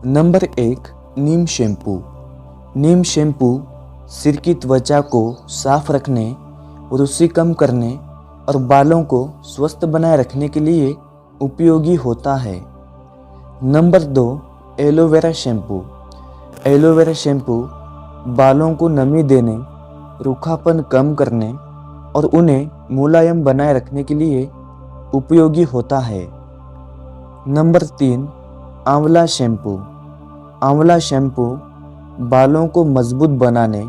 Number 1, नीम shampoo. नीम shampoo सिर की त्वचा को साफ रखने, रुसी कम करने और बालों को स्वस्थ बनाए रखने के लिए उपयोगी होता है। Number 2, aloe vera shampoo. Aloe vera shampoo बालों को नमी देने, रूखापन कम करने और उन्हें मुलायम बनाए रखने के लिए उपयोगी होता है। नंबर 3, आंवला शैम्पू। आंवला शैम्पू बालों को मजबूत बनाने,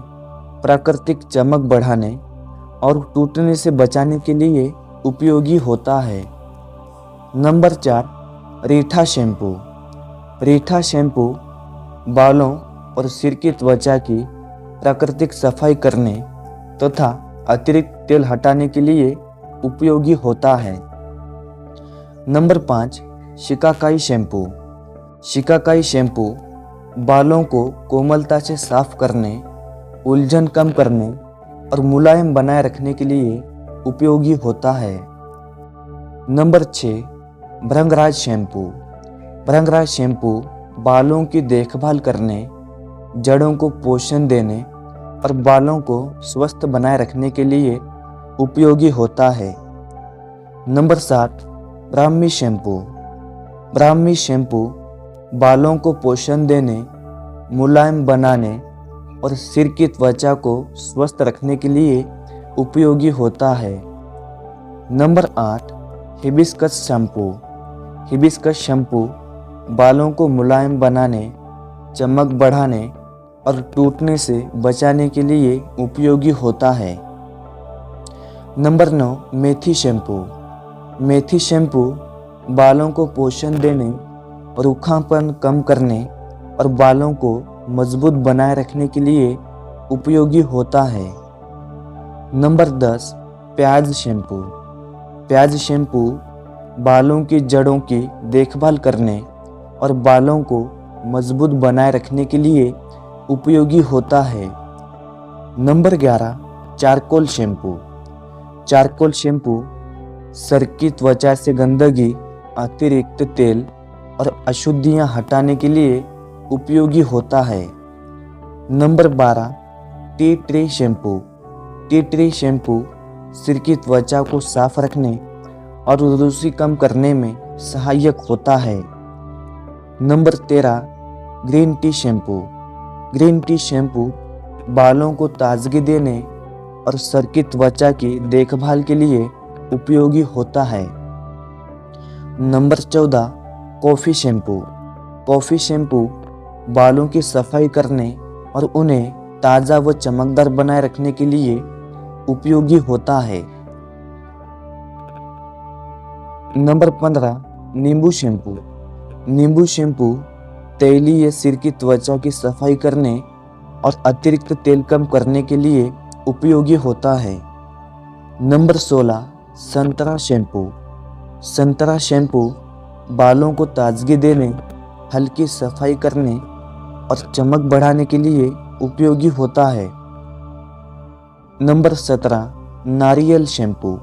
प्राकृतिक चमक बढ़ाने और टूटने से बचाने के लिए उपयोगी होता है। नंबर 4, रीठा शैम्पू। रीठा शैम्पू बालों और सिर की त्वचा की प्राकृतिक सफाई करने तथा अतिरिक्त तेल हटाने के लिए उपयोगी होता है। Number 5, shikakai shampoo. Shikakai shampoo बालों को कोमलता से साफ करने, उलझन कम करने और मुलायम बनाए रखने के लिए उपयोगी होता है। नंबर 6, भृंगराज शैम्पू। भृंगराज शैम्पू बालों की देखभाल करने, जड़ों को पोषण देने और बालों को स्वस्थ बनाए रखने के लिए उपयोगी होता है। Number 7, Brahmi shampoo. Brahmi shampoo बालों को पोषण देने, मुलायम बनाने और सिर की त्वचा को स्वस्थ रखने के लिए उपयोगी होता है। Number 8, hibiscus shampoo. Hibiscus shampoo बालों को मुलायम बनाने, चमक बढ़ाने और टूटने से बचाने के लिए उपयोगी होता है। नंबर 9, मेथी शैम्पू। मेथी शैम्पू बालों को पोषण देने, रूखापन कम करने और बालों को मजबूत बनाए रखने के लिए उपयोगी होता है। नंबर 10, प्याज शैम्पू। प्याज शैम्पू बालों की जड़ों की देखभाल करने और बालों को मजबूत बनाए रखने के लिए उपयोगी होता है। Number 11, charcoal shampoo. Charcoal shampoo sir की त्वचा से गंदगी, अतिरिक्त तेल और अशुद्धियां हटाने के लिए उपयोगी होता है। Number 12, tea tree shampoo. Tea tree shampoo सिर की त्वचा को साफ रखने और रुसी कम करने में सहायक होता है। Number 13, green tea shampoo. Green tea shampoo बालों को ताजगी देने और सर की त्वचा की देखभाल के लिए उपयोगी होता है। Number 14, coffee shampoo. Coffee shampoo बालों की सफाई करने और उन्हें ताज़ा व चमकदार बनाए रखने के लिए उपयोगी होता है। नंबर 15, नींबू शैम्पू। नींबू शैम्पू तैलीय सिर की त्वचा की सफाई करने और अतिरिक्त तेल कम करने के लिए उपयोगी होता है। नंबर 16, संतरा शैम्पू। संतरा शैम्पू बालों को ताजगी देने, हल्की सफाई करने और चमक बढ़ाने के लिए उपयोगी होता है। नंबर 17, नारियल शैम्पू।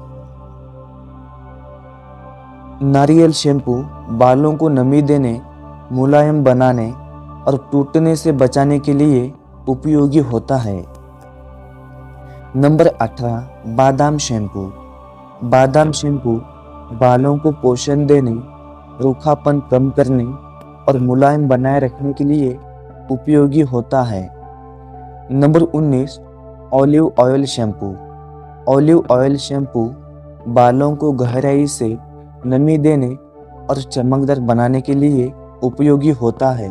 नारियल शैम्पू बालों को नमी देने, मुलायम बनाने और टूटने से बचाने के लिए उपयोगी होता है। नंबर 18, बादाम शैम्पू। बादाम शैम्पू बालों को पोषण देने, रूखापन कम करने और मुलायम बनाए रखने के लिए उपयोगी होता है। Number 19, olive oil shampoo. Olive oil shampoo बालों को गहराई से नमी देने और चमकदार बनाने के लिए उपयोगी होता है।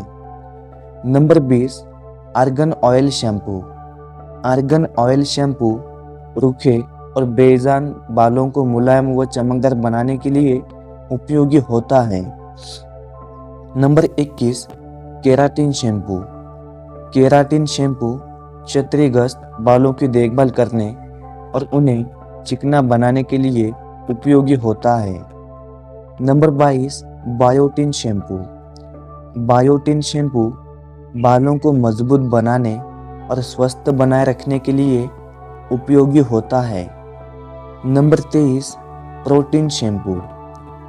Number 20, argan oil shampoo. Argan oil shampoo रूखे और बेजान बालों को मुलायम व चमकदार बनाने के लिए उपयोगी होता है। Number 21, keratin shampoo. Keratin shampoo क्षतिग्रस्त बालों की देखभाल करने और उन्हें चिकना बनाने के लिए उपयोगी होता है। Number 22, biotin shampoo. Biotin shampoo बालों को मजबूत बनाने और स्वस्थ बनाए रखने के लिए उपयोगी होता है। Number 23, protein shampoo.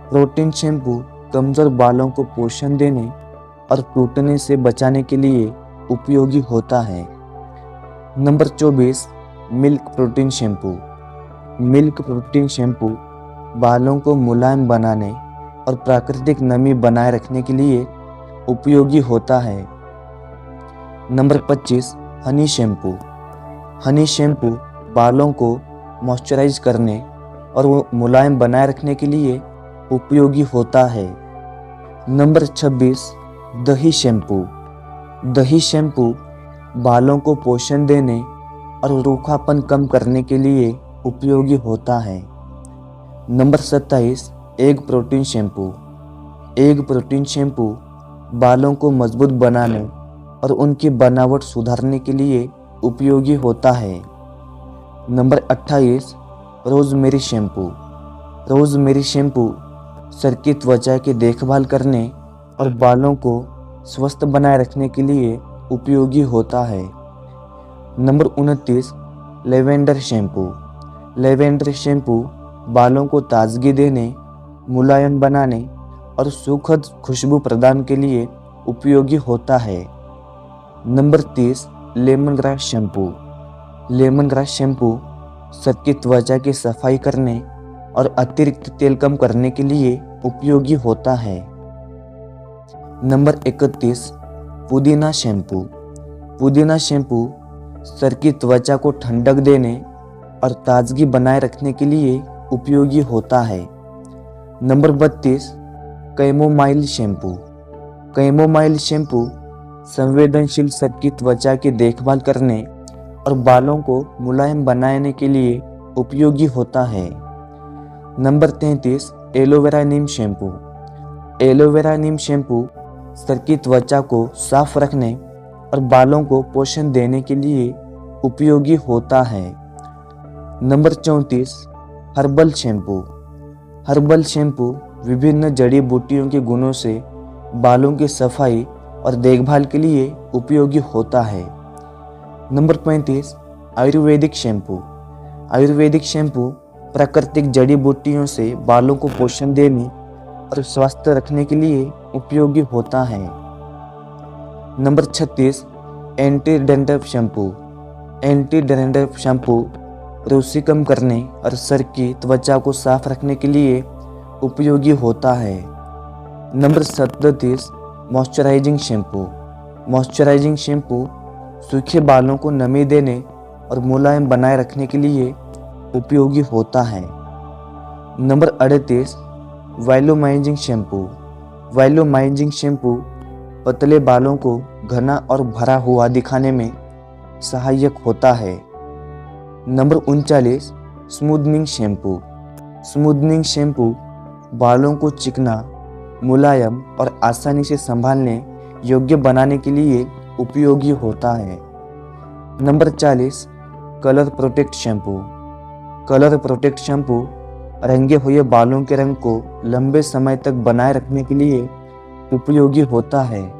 Protein shampoo कमजोर बालों को पोषण देने, और टूटने से बचाने के लिए उपयोगी होता है। Number 24, milk protein shampoo. Milk protein shampoo बालों को मुलायम बनाने और प्राकृतिक नमी बनाए रखने के लिए उपयोगी होता है। Number 25, Honey shampoo. Honey shampoo बालों को मॉइस्चराइज करने और वो मुलायम बनाए रखने के लिए उपयोगी होता है। नंबर 26, दही शैम्पू। दही शैम्पू बालों को पोषण देने और रूखापन कम करने के लिए उपयोगी होता है। Number 27, egg protein shampoo. Egg protein shampoo बालों को मजबूत बनाने और उनकी बनावट सुधारने के लिए उपयोगी होता है। Number 28, rosemary shampoo. Rosemary shampoo sir की त्वचा की देखभाल करने और बालों को स्वस्थ बनाए रखने के लिए उपयोगी होता है। Number 29, lavender shampoo. Lavender shampoo बालों को ताजगी देने, मुलायम बनाने और सुखद खुशबू प्रदान के लिए उपयोगी होता है। Number 30, lemon grass shampoo. Lemon grass shampoo sir की त्वचा की सफाई करने और अतिरिक्त तेल कम करने के लिए उपयोगी होता है। नंबर 31, पुदीना शैम्पू। पुदीना शैम्पू सर की त्वचा को ठंडक देने और ताजगी बनाए रखने के लिए उपयोगी होता है। Number 32, chamomile shampoo. Chamomile shampoo संवेदनशील सर की त्वचा की देखभाल करने और बालों को मुलायम बनाने के लिए उपयोगी होता है। नंबर 33, एलोवेरा नीम शैम्पू। एलोवेरा नीम शैम्पू सर की त्वचा को साफ रखने और बालों को पोषण देने के लिए उपयोगी होता है। Number 34, herbal shampoo. Herbal shampoo विभिन्न जड़ी बूटियों के गुणों से बालों की सफाई और देखभाल के लिए उपयोगी होता है। Number 35, Ayurvedic shampoo. Ayurvedic shampoo प्राकृतिक जड़ी बूटियों से बालों को पोषण देने और स्वस्थ रखने के लिए उपयोगी होता है। Number 36, anti dandruff shampoo. Anti dandruff shampoo रूसी कम करने और सर की त्वचा को साफ रखने के लिए उपयोगी होता है। Number 37, moisturising shampoo. Moisturising shampoo सूखे बालों को नमी देने और मुलायम बनाए रखने के लिए उपयोगी होता है। Number 38, volumising shampoo. Volumising shampoo पतले बालों को घना और भरा हुआ दिखाने में सहायक होता है। Number 39, smoothening shampoo. Smoothening shampoo बालों को चिकना, मुलायम और आसानी से संभालने योग्य बनाने के लिए उपयोगी होता है। Number 40, colour protect shampoo. Colour protect shampoo रंगे हुए बालों के रंग को लंबे समय तक बनाए रखने के लिए उपयोगी होता है।